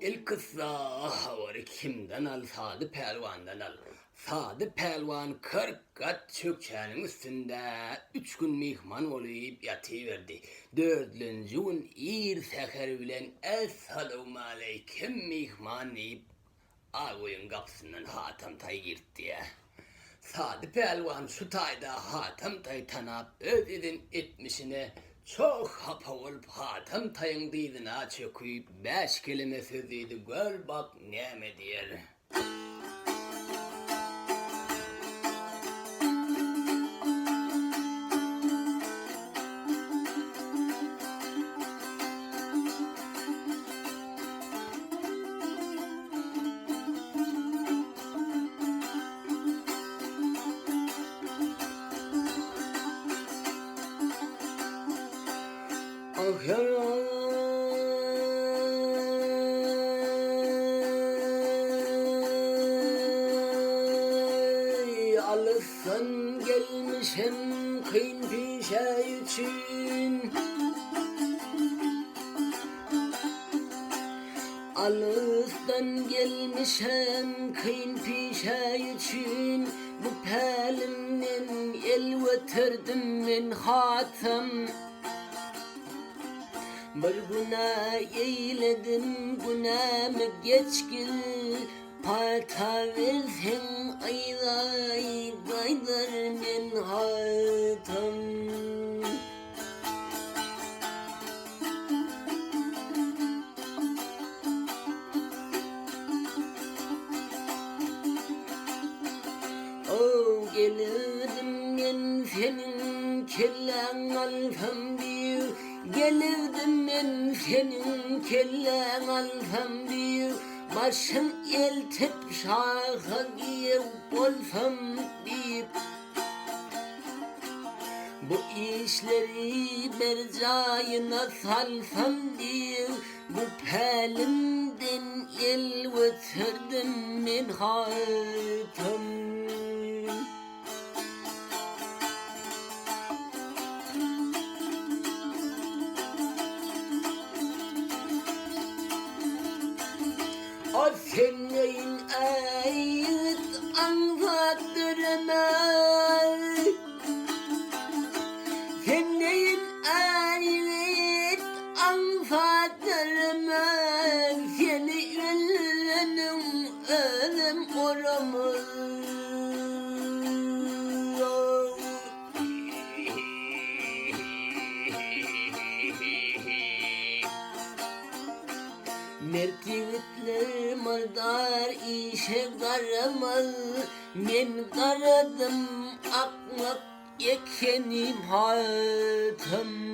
ilk kıssa var kimden al? Sadı Pelvan'dan al. Sadı Pelvan 40 kat çökçenin üstünde 3 gün mihman olup yatıverdi. 4. gün ir seher bilen Esselamu aleyküm mihman deyip ağoyun kapısından Hatem Tay girdi. Sadı Pelvan şu tayda Hatem Tay tanap öz izin etmişine çok hapa olup Hatem Tay'ın dizine çöküyüp 5 kelime sözüydü, gör bak ne diyer. Ah yaray, alırsan gelmişim kıyın pişe için. Alırsan gelmişim kıyın pişe için. Bu pelimden el götürdüm ben Hatem. Bir günah eyledim, günahımı geçkil. Pata versen ayday gaydar men Hatem. Oh gelirdim ben senin kellen alfam bir. Gelirdim ben senin kellen alfam bir. Başım eltip şaha giyip olsam bir. Bu işleri bercayına salsam bir. Bu pelimden el götürdüm ben Hatem. O senin ayet anlattırmaz. Senin ayet anlattırmaz. Seni ölüm ölüm oramaz. Mertivitler mardar işe karamaz. Men karadım akmak yekenim Hatem.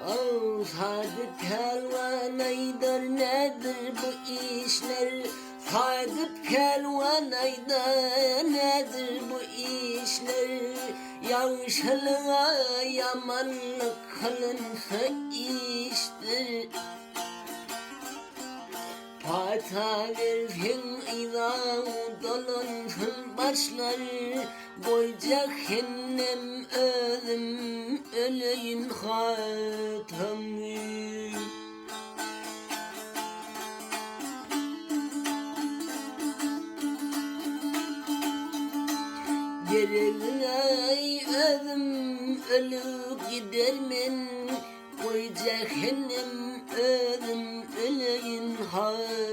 Oh Sadı Pelvan aydar nedir bu işler? Sadı Pelvan aydar nedir bu işler? Yanlışlığa yamanlık kılınsa iştir. Pata versen idam dolansın başlar. Boy cehennem ölüm öleyim Hatem. Gereği ölüm ölüp gidermen. Boy cehennem ölüm öleyim Hatem.